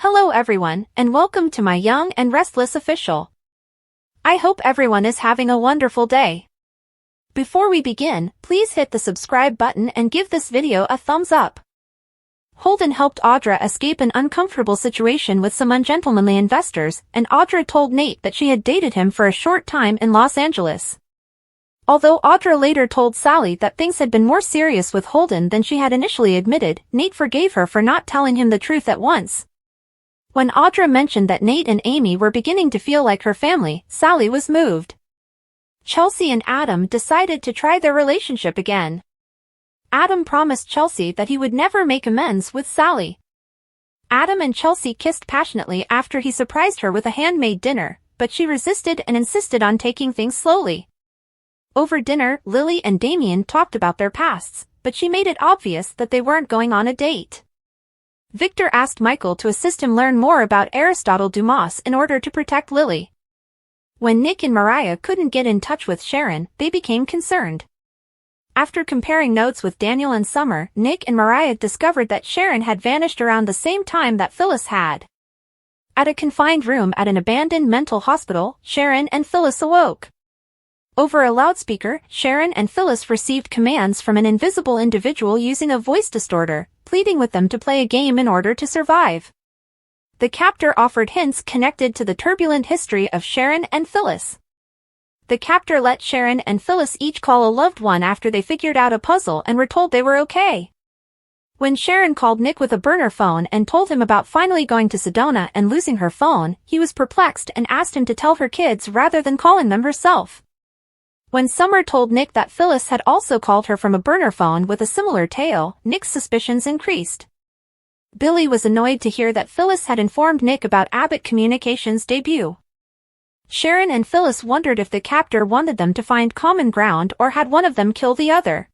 Hello everyone, and welcome to my Young and Restless official. I hope everyone is having a wonderful day. Before we begin, please hit the subscribe button and give this video a thumbs up. Holden helped Audra escape an uncomfortable situation with some ungentlemanly investors, and Audra told Nate that she had dated him for a short time in Los Angeles. Although Audra later told Sally that things had been more serious with Holden than she had initially admitted, Nate forgave her for not telling him the truth at once. When Audra mentioned that Nate and Amy were beginning to feel like her family, Sally was moved. Chelsea and Adam decided to try their relationship again. Adam promised Chelsea that he would never make amends with Sally. Adam and Chelsea kissed passionately after he surprised her with a handmade dinner, but she resisted and insisted on taking things slowly. Over dinner, Lily and Damien talked about their pasts, but she made it obvious that they weren't going on a date. Victor asked Michael to assist him learn more about Aristotle Dumas in order to protect Lily. When Nick and Mariah couldn't get in touch with Sharon, they became concerned. After comparing notes with Daniel and Summer, Nick and Mariah discovered that Sharon had vanished around the same time that Phyllis had. At a confined room at an abandoned mental hospital, Sharon and Phyllis awoke. Over a loudspeaker, Sharon and Phyllis received commands from an invisible individual using a voice distorter, pleading with them to play a game in order to survive. The captor offered hints connected to the turbulent history of Sharon and Phyllis. The captor let Sharon and Phyllis each call a loved one after they figured out a puzzle and were told they were okay. When Sharon called Nick with a burner phone and told him about finally going to Sedona and losing her phone, he was perplexed and asked him to tell her kids rather than calling them herself. When Summer told Nick that Phyllis had also called her from a burner phone with a similar tale, Nick's suspicions increased. Billy was annoyed to hear that Phyllis had informed Nick about Abbott Communications' debut. Sharon and Phyllis wondered if the captor wanted them to find common ground or had one of them kill the other.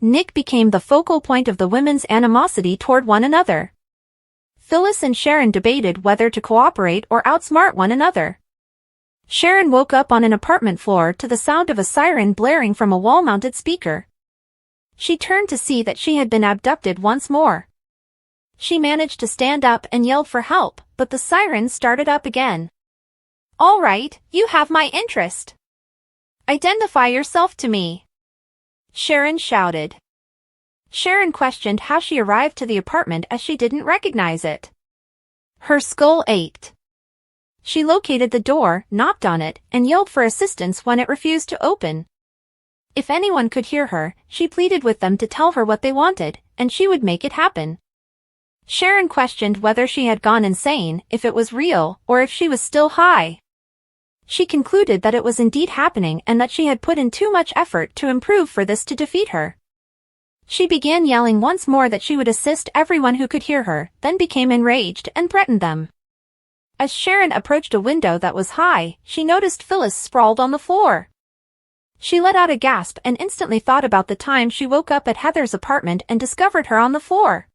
Nick became the focal point of the women's animosity toward one another. Phyllis and Sharon debated whether to cooperate or outsmart one another. Sharon woke up on an apartment floor to the sound of a siren blaring from a wall-mounted speaker. She turned to see that she had been abducted once more. She managed to stand up and yelled for help, but the siren started up again. "All right, you have my interest. Identify yourself to me," Sharon shouted. Sharon questioned how she arrived to the apartment as she didn't recognize it. Her skull ached. She located the door, knocked on it, and yelled for assistance when it refused to open. If anyone could hear her, she pleaded with them to tell her what they wanted, and she would make it happen. Sharon questioned whether she had gone insane, if it was real, or if she was still high. She concluded that it was indeed happening and that she had put in too much effort to improve for this to defeat her. She began yelling once more that she would assist everyone who could hear her, then became enraged and threatened them. As Sharon approached a window that was high, she noticed Phyllis sprawled on the floor. She let out a gasp and instantly thought about the time she woke up at Heather's apartment and discovered her on the floor.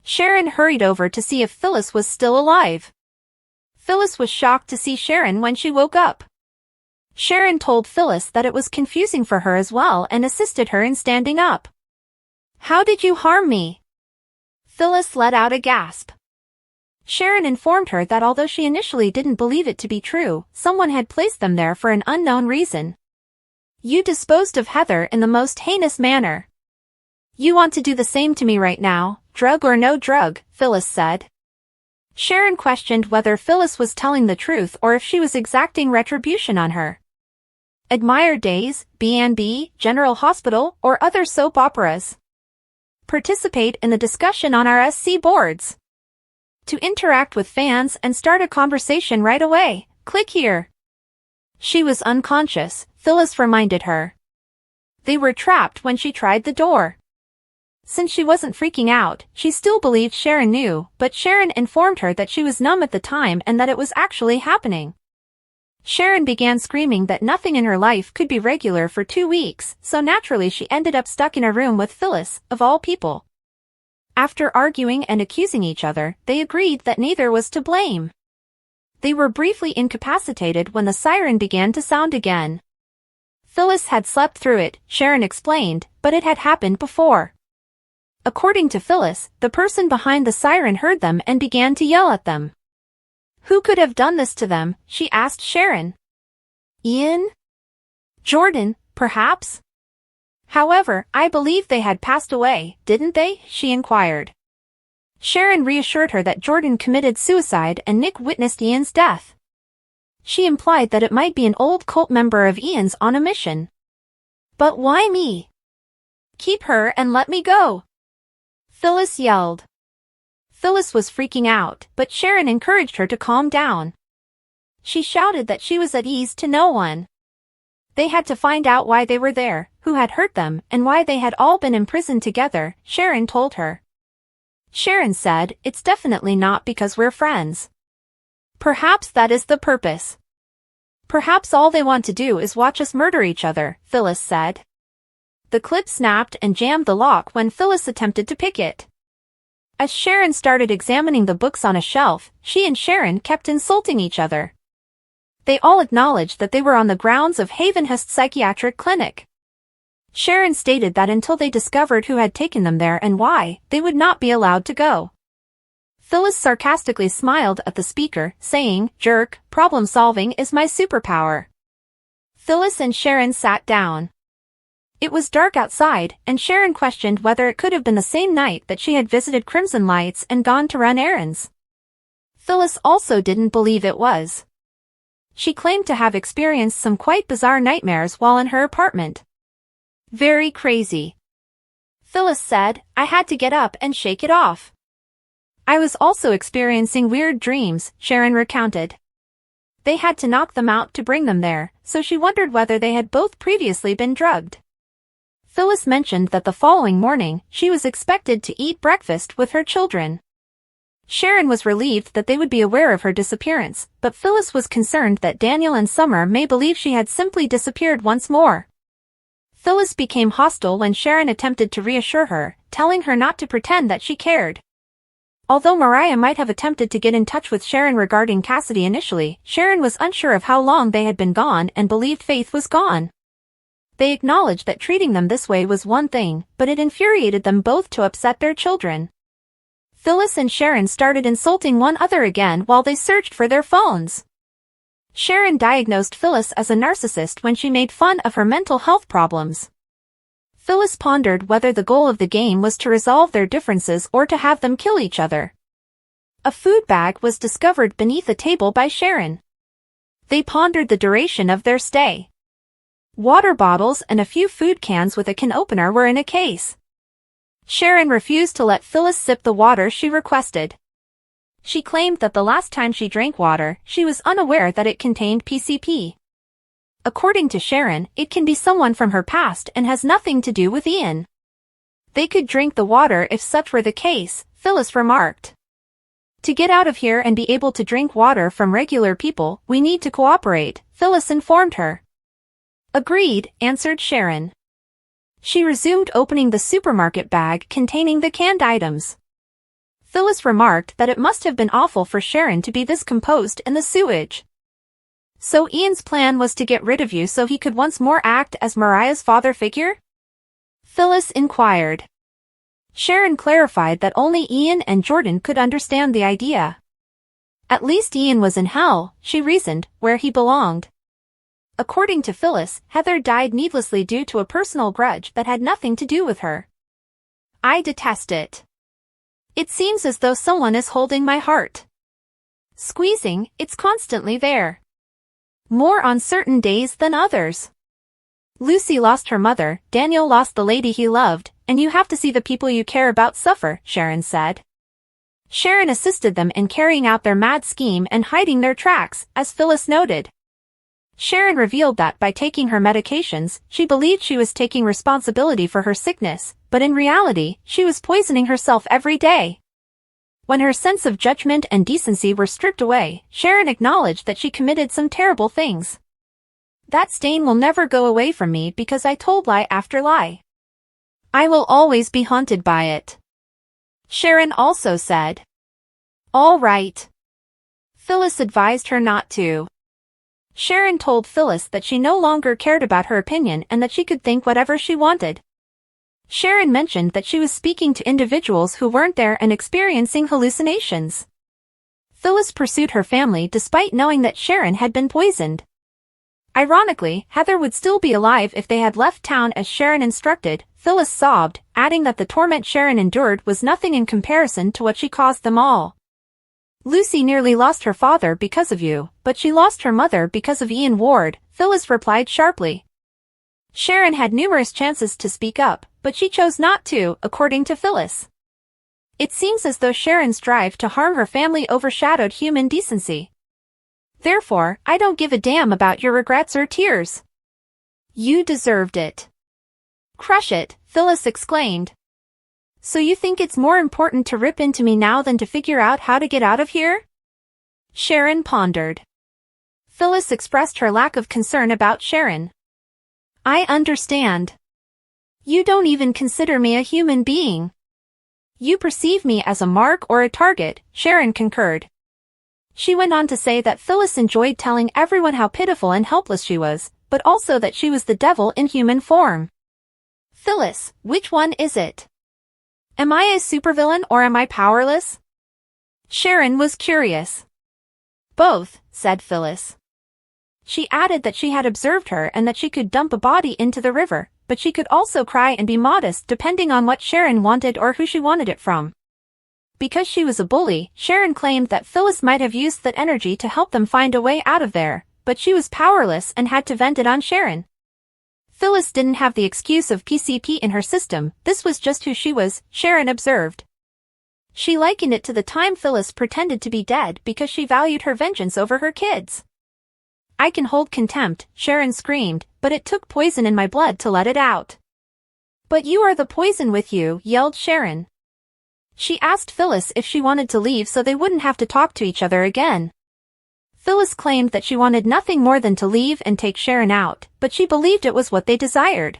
Sharon hurried over to see if Phyllis was still alive. Phyllis was shocked to see Sharon when she woke up. Sharon told Phyllis that it was confusing for her as well and assisted her in standing up. "How did you harm me?" Phyllis let out a gasp. Sharon informed her that although she initially didn't believe it to be true, someone had placed them there for an unknown reason. "You disposed of Heather in the most heinous manner. You want to do the same to me right now, drug or no drug," Phyllis said. Sharon questioned whether Phyllis was telling the truth or if she was exacting retribution on her. Admire Days, B&B, General Hospital, or other soap operas. Participate in the discussion on our SC boards. To interact with fans and start a conversation right away, click here. She was unconscious, Phyllis reminded her. They were trapped when she tried the door. Since she wasn't freaking out, she still believed Sharon knew, but Sharon informed her that she was numb at the time and that it was actually happening. Sharon began screaming that nothing in her life could be regular for 2 weeks, so naturally she ended up stuck in a room with Phyllis, of all people. After arguing and accusing each other, they agreed that neither was to blame. They were briefly incapacitated when the siren began to sound again. Phyllis had slept through it, Sharon explained, but it had happened before. According to Phyllis, the person behind the siren heard them and began to yell at them. Who could have done this to them? She asked Sharon. Ian? Jordan, perhaps? However, I believe they had passed away, didn't they? She inquired. Sharon reassured her that Jordan committed suicide and Nick witnessed Ian's death. She implied that it might be an old cult member of Ian's on a mission. But why me? Keep her and let me go, Phyllis yelled. Phyllis was freaking out, but Sharon encouraged her to calm down. She shouted that she was at ease to no one. They had to find out why they were there, who had hurt them, and why they had all been imprisoned together, Sharon told her. Sharon said, it's definitely not because we're friends. Perhaps that is the purpose. Perhaps all they want to do is watch us murder each other, Phyllis said. The clip snapped and jammed the lock when Phyllis attempted to pick it. As Sharon started examining the books on a shelf, she and Sharon kept insulting each other. They all acknowledged that they were on the grounds of Havenhurst Psychiatric Clinic. Sharon stated that until they discovered who had taken them there and why, they would not be allowed to go. Phyllis sarcastically smiled at the speaker, saying, "Jerk, problem solving is my superpower." Phyllis and Sharon sat down. It was dark outside, and Sharon questioned whether it could have been the same night that she had visited Crimson Lights and gone to run errands. Phyllis also didn't believe it was. She claimed to have experienced some quite bizarre nightmares while in her apartment. Very crazy. Phyllis said, I had to get up and shake it off. I was also experiencing weird dreams, Sharon recounted. They had to knock them out to bring them there, so she wondered whether they had both previously been drugged. Phyllis mentioned that the following morning, she was expected to eat breakfast with her children. Sharon was relieved that they would be aware of her disappearance, but Phyllis was concerned that Daniel and Summer may believe she had simply disappeared once more. Phyllis became hostile when Sharon attempted to reassure her, telling her not to pretend that she cared. Although Mariah might have attempted to get in touch with Sharon regarding Cassidy initially, Sharon was unsure of how long they had been gone and believed Faith was gone. They acknowledged that treating them this way was one thing, but it infuriated them both to upset their children. Phyllis and Sharon started insulting one another again while they searched for their phones. Sharon diagnosed Phyllis as a narcissist when she made fun of her mental health problems. Phyllis pondered whether the goal of the game was to resolve their differences or to have them kill each other. A food bag was discovered beneath a table by Sharon. They pondered the duration of their stay. Water bottles and a few food cans with a can opener were in a case. Sharon refused to let Phyllis sip the water she requested. She claimed that the last time she drank water, she was unaware that it contained PCP. According to Sharon, it can be someone from her past and has nothing to do with Ian. They could drink the water if such were the case, Phyllis remarked. To get out of here and be able to drink water from regular people, we need to cooperate, Phyllis informed her. Agreed, answered Sharon. She resumed opening the supermarket bag containing the canned items. Phyllis remarked that it must have been awful for Sharon to be this composed in the sewage. So Ian's plan was to get rid of you so he could once more act as Mariah's father figure? Phyllis inquired. Sharon clarified that only Ian and Jordan could understand the idea. At least Ian was in hell, she reasoned, where he belonged. According to Phyllis, Heather died needlessly due to a personal grudge that had nothing to do with her. I detest it. It seems as though someone is holding my heart. Squeezing, it's constantly there. More on certain days than others. Lucy lost her mother, Daniel lost the lady he loved, and you have to see the people you care about suffer, Sharon said. Sharon assisted them in carrying out their mad scheme and hiding their tracks, as Phyllis noted. Sharon revealed that by taking her medications, she believed she was taking responsibility for her sickness, but in reality, she was poisoning herself every day. When her sense of judgment and decency were stripped away, Sharon acknowledged that she committed some terrible things. That stain will never go away from me because I told lie after lie. I will always be haunted by it. Sharon also said. All right. Phyllis advised her not to. Sharon told Phyllis that she no longer cared about her opinion and that she could think whatever she wanted. Sharon mentioned that she was speaking to individuals who weren't there and experiencing hallucinations. Phyllis pursued her family despite knowing that Sharon had been poisoned. Ironically, Heather would still be alive if they had left town as Sharon instructed. Phyllis sobbed, adding that the torment Sharon endured was nothing in comparison to what she caused them all. Lucy nearly lost her father because of you, but she lost her mother because of Ian Ward, Phyllis replied sharply. Sharon had numerous chances to speak up, but she chose not to, according to Phyllis. It seems as though Sharon's drive to harm her family overshadowed human decency. Therefore, I don't give a damn about your regrets or tears. You deserved it. Crush it, Phyllis exclaimed. So you think it's more important to rip into me now than to figure out how to get out of here? Sharon pondered. Phyllis expressed her lack of concern about Sharon. I understand. You don't even consider me a human being. You perceive me as a mark or a target, Sharon concurred. She went on to say that Phyllis enjoyed telling everyone how pitiful and helpless she was, but also that she was the devil in human form. Phyllis, which one is it? Am I a supervillain or am I powerless? Sharon was curious. Both, said Phyllis. She added that she had observed her and that she could dump a body into the river, but she could also cry and be modest depending on what Sharon wanted or who she wanted it from. Because she was a bully, Sharon claimed that Phyllis might have used that energy to help them find a way out of there, but she was powerless and had to vent it on Sharon. Phyllis didn't have the excuse of PCP in her system, this was just who she was, Sharon observed. She likened it to the time Phyllis pretended to be dead because she valued her vengeance over her kids. I can hold contempt, Sharon screamed, but it took poison in my blood to let it out. But you are the poison with you, yelled Sharon. She asked Phyllis if she wanted to leave so they wouldn't have to talk to each other again. Phyllis claimed that she wanted nothing more than to leave and take Sharon out, but she believed it was what they desired.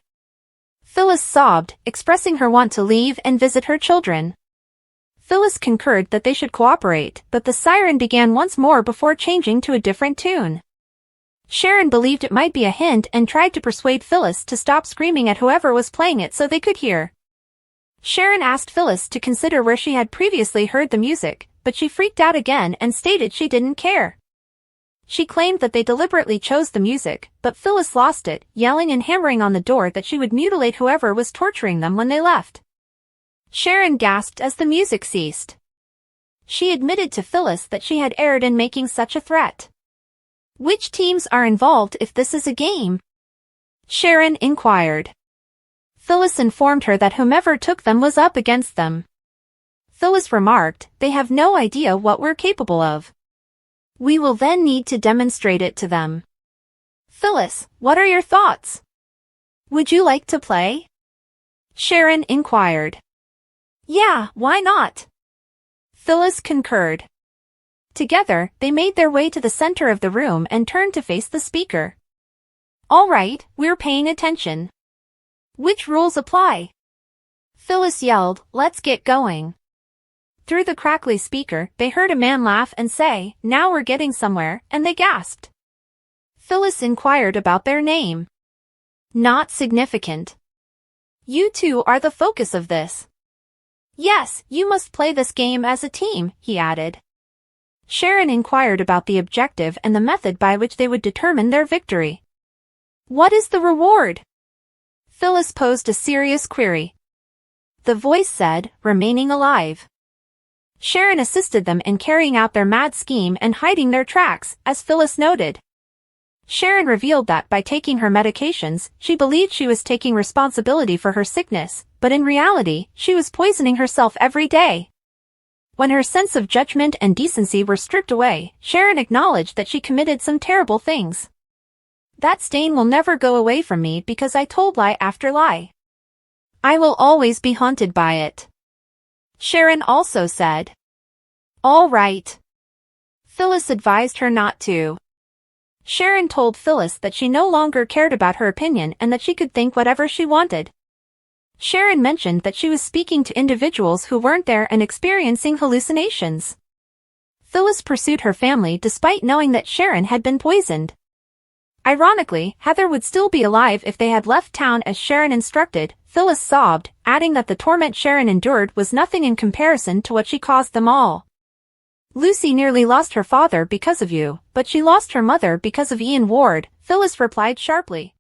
Phyllis sobbed, expressing her want to leave and visit her children. Phyllis concurred that they should cooperate, but the siren began once more before changing to a different tune. Sharon believed it might be a hint and tried to persuade Phyllis to stop screaming at whoever was playing it so they could hear. Sharon asked Phyllis to consider where she had previously heard the music, but she freaked out again and stated she didn't care. She claimed that they deliberately chose the music, but Phyllis lost it, yelling and hammering on the door that she would mutilate whoever was torturing them when they left. Sharon gasped as the music ceased. She admitted to Phyllis that she had erred in making such a threat. Which teams are involved if this is a game? Sharon inquired. Phyllis informed her that whomever took them was up against them. Phyllis remarked, they have no idea what we're capable of. We will then need to demonstrate it to them. Phyllis, what are your thoughts? Would you like to play? Sharon inquired. Yeah, why not? Phyllis concurred. Together, they made their way to the center of the room and turned to face the speaker. All right, we're paying attention. Which rules apply? Phyllis yelled, let's get going. Through the crackly speaker, they heard a man laugh and say, now we're getting somewhere, and they gasped. Phyllis inquired about their name. Not significant. You two are the focus of this. Yes, you must play this game as a team, he added. Sharon inquired about the objective and the method by which they would determine their victory. What is the reward? Phyllis posed a serious query. The voice said, remaining alive. Sharon assisted them in carrying out their mad scheme and hiding their tracks, as Phyllis noted. Sharon revealed that by taking her medications, she believed she was taking responsibility for her sickness, but in reality, she was poisoning herself every day. When her sense of judgment and decency were stripped away, Sharon acknowledged that she committed some terrible things. That stain will never go away from me because I told lie after lie. I will always be haunted by it. Sharon also said. All right. Phyllis advised her not to. Sharon told Phyllis that she no longer cared about her opinion and that she could think whatever she wanted. Sharon mentioned that she was speaking to individuals who weren't there and experiencing hallucinations. Phyllis pursued her family despite knowing that Sharon had been poisoned. Ironically, Heather would still be alive if they had left town as Sharon instructed. Phyllis sobbed, adding that the torment Sharon endured was nothing in comparison to what she caused them all. Lucy nearly lost her father because of you, but she lost her mother because of Ian Ward, Phyllis replied sharply.